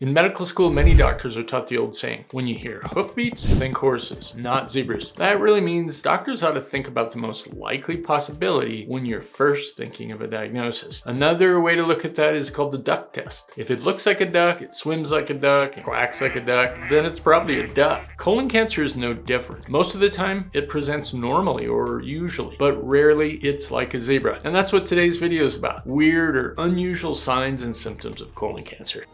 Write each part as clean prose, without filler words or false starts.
In medical school, many doctors are taught the old saying, when you hear hoofbeats, think horses, not zebras. That really means doctors ought to think about the most likely possibility when you're first thinking of a diagnosis. Another way to look at that is called the duck test. If it looks like a duck, it swims like a duck, it quacks like a duck, then it's probably a duck. Colon cancer is no different. Most of the time, it presents normally or usually, but rarely it's like a zebra. And that's what today's video is about. Weird or unusual signs and symptoms of colon cancer.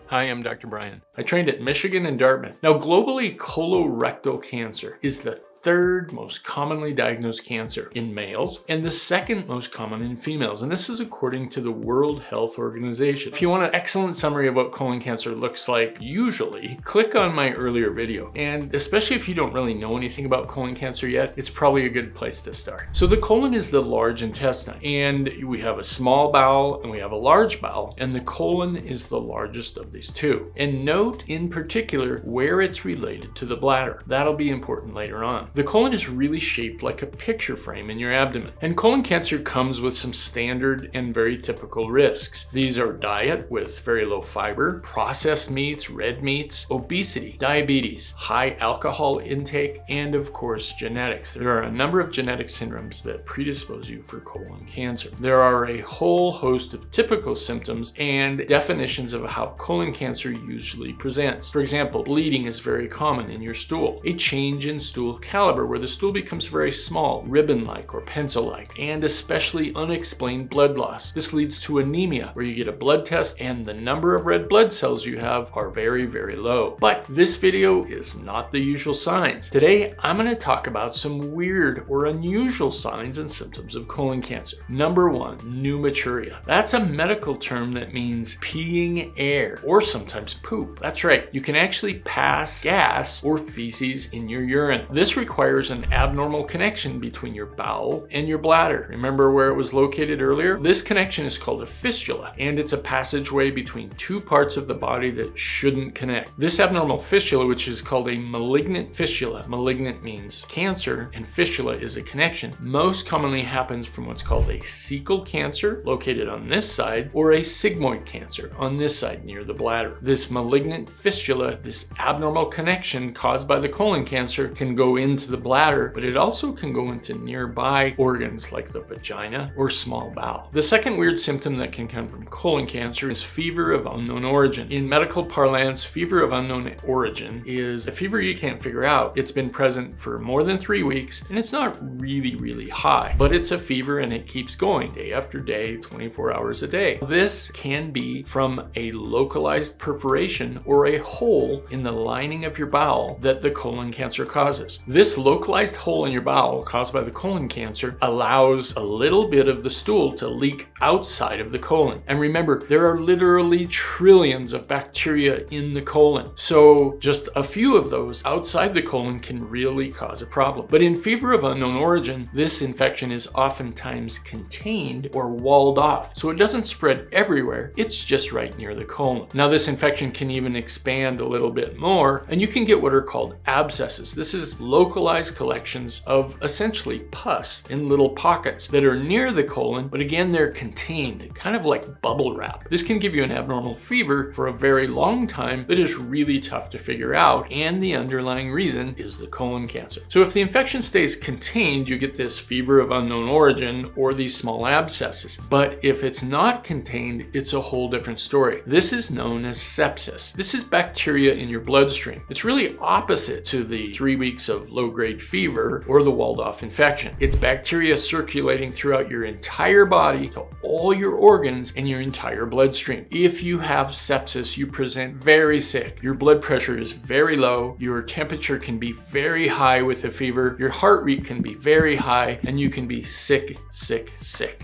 Hi, I'm Dr. Brian. I trained at Michigan and Dartmouth. Now, globally, colorectal cancer is the third most commonly diagnosed cancer in males and the second most common in females. And this is according to the World Health Organization. If you want an excellent summary of what colon cancer looks like usually, click on my earlier video. And especially if you don't really know anything about colon cancer yet, it's probably a good place to start. So the colon is the large intestine, and we have a small bowel and we have a large bowel, and the colon is the largest of these two. And note in particular where it's related to the bladder. That'll be important later on. The colon is really shaped like a picture frame in your abdomen. And colon cancer comes with some standard and very typical risks. These are diet with very low fiber, processed meats, red meats, obesity, diabetes, high alcohol intake, and of course, genetics. There are a number of genetic syndromes that predispose you for colon cancer. There are a whole host of typical symptoms and definitions of how colon cancer usually presents. For example, bleeding is very common in your stool. A change in stool caliber where the stool becomes very small, ribbon-like or pencil-like, and especially unexplained blood loss. This leads to anemia, where you get a blood test and the number of red blood cells you have are very, very low. But this video is not the usual signs. Today, I'm going to talk about some weird or unusual signs and symptoms of colon cancer. Number one, pneumaturia. That's a medical term that means peeing air or sometimes poop. That's right, you can actually pass gas or feces in your urine. This requires an abnormal connection between your bowel and your bladder. Remember where it was located earlier? This connection is called a fistula, and it's a passageway between two parts of the body that shouldn't connect. This abnormal fistula, which is called a malignant fistula, malignant means cancer, and fistula is a connection, most commonly happens from what's called a cecal cancer, located on this side, or a sigmoid cancer on this side near the bladder. This malignant fistula, this abnormal connection caused by the colon cancer, can go into the bladder, but it also can go into nearby organs like the vagina or small bowel. The second weird symptom that can come from colon cancer is fever of unknown origin. In medical parlance, fever of unknown origin is a fever you can't figure out. It's been present for more than 3 weeks, and it's not really high, but it's a fever and it keeps going day after day, 24 hours a day. This can be from a localized perforation or a hole in the lining of your bowel that the colon cancer causes. This localized hole in your bowel caused by the colon cancer allows a little bit of the stool to leak outside of the colon. And remember, there are literally trillions of bacteria in the colon. So just a few of those outside the colon can really cause a problem. But in fever of unknown origin, this infection is oftentimes contained or walled off. So it doesn't spread everywhere, it's just right near the colon. Now this infection can even expand a little bit more, and you can get what are called abscesses. This is localized collections of essentially pus in little pockets that are near the colon, but again, they're contained, kind of like bubble wrap. This can give you an abnormal fever for a very long time that is really tough to figure out, and the underlying reason is the colon cancer. So if the infection stays contained, you get this fever of unknown origin or these small abscesses. But if it's not contained, it's a whole different story. This is known as sepsis. This is bacteria in your bloodstream. It's really opposite to the 3 weeks of low-grade fever or the walled-off infection. It's bacteria circulating throughout your entire body to all your organs and your entire bloodstream. If you have sepsis, you present very sick. Your blood pressure is very low, your temperature can be very high with a fever, your heart rate can be very high, and you can be sick.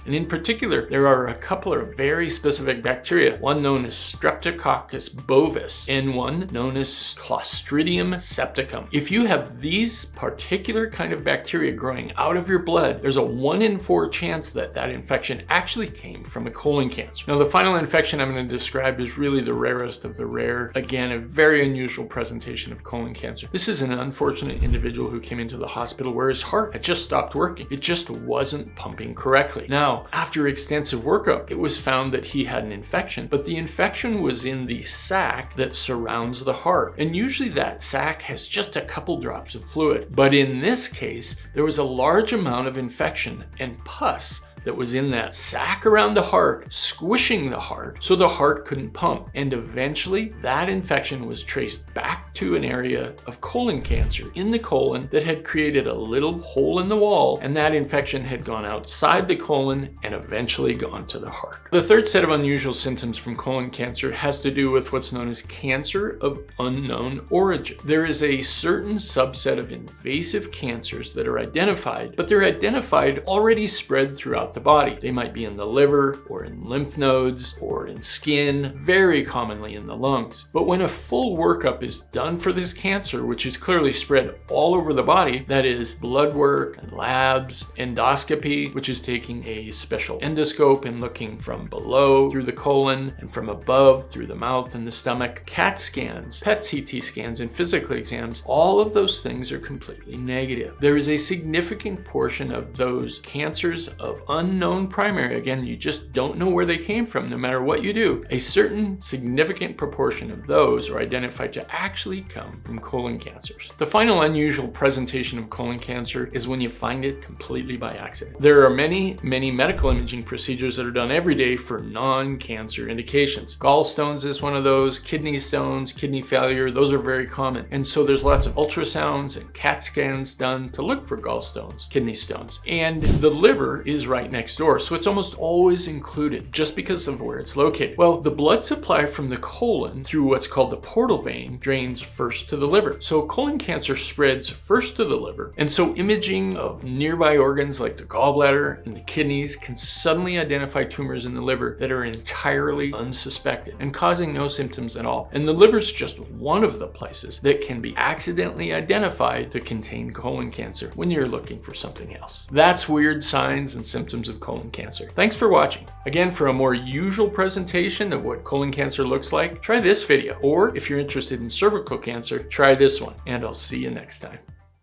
And in particular, there are a couple of very specific bacteria, one known as Streptococcus bovis and one known as Clostridium septicum. If you have these particular kind of bacteria growing out of your blood, there's a 1 in 4 chance that that infection actually came from a colon cancer. Now, the final infection I'm going to describe is really the rarest of the rare. Again, a very unusual presentation of colon cancer. This is an unfortunate individual who came into the hospital where his heart had just stopped working. It just wasn't pumping correctly. Now, after extensive workup, it was found that he had an infection, but the infection was in the sac that surrounds the heart. And usually that sac has just a couple drops of fluid. But in this case, there was a large amount of infection and pus that was in that sac around the heart, squishing the heart so the heart couldn't pump. And eventually that infection was traced back to an area of colon cancer in the colon that had created a little hole in the wall, and that infection had gone outside the colon and eventually gone to the heart. The third set of unusual symptoms from colon cancer has to do with what's known as cancer of unknown origin. There is a certain subset of invasive cancers that are identified, but they're identified already spread throughout the body. They might be in the liver or in lymph nodes or in skin, very commonly in the lungs. But when a full workup is done for this cancer, which is clearly spread all over the body, that is blood work and labs, endoscopy, which is taking a special endoscope and looking from below through the colon and from above through the mouth and the stomach, CAT scans, PET CT scans, and physical exams, all of those things are completely negative. There is a significant portion of those cancers of unknown primary, again, you just don't know where they came from no matter what you do. A certain significant proportion of those are identified to actually come from colon cancers. The final unusual presentation of colon cancer is when you find it completely by accident. There are many medical imaging procedures that are done every day for non-cancer indications. Gallstones is one of those, kidney stones, kidney failure, those are very common. And so there's lots of ultrasounds and CAT scans done to look for gallstones, kidney stones. And the liver is right next door, so it's almost always included just because of where it's located. Well, the blood supply from the colon through what's called the portal vein drains first to the liver. So colon cancer spreads first to the liver, and so imaging of nearby organs like the gallbladder and the kidneys can suddenly identify tumors in the liver that are entirely unsuspected and causing no symptoms at all. And the liver's just one of the places that can be accidentally identified to contain colon cancer when you're looking for something else. That's weird signs and symptoms of colon cancer. Thanks for watching. Again, for a more usual presentation of what colon cancer looks like, try this video. Or if you're interested in cervical cancer, try this one. And I'll see you next time.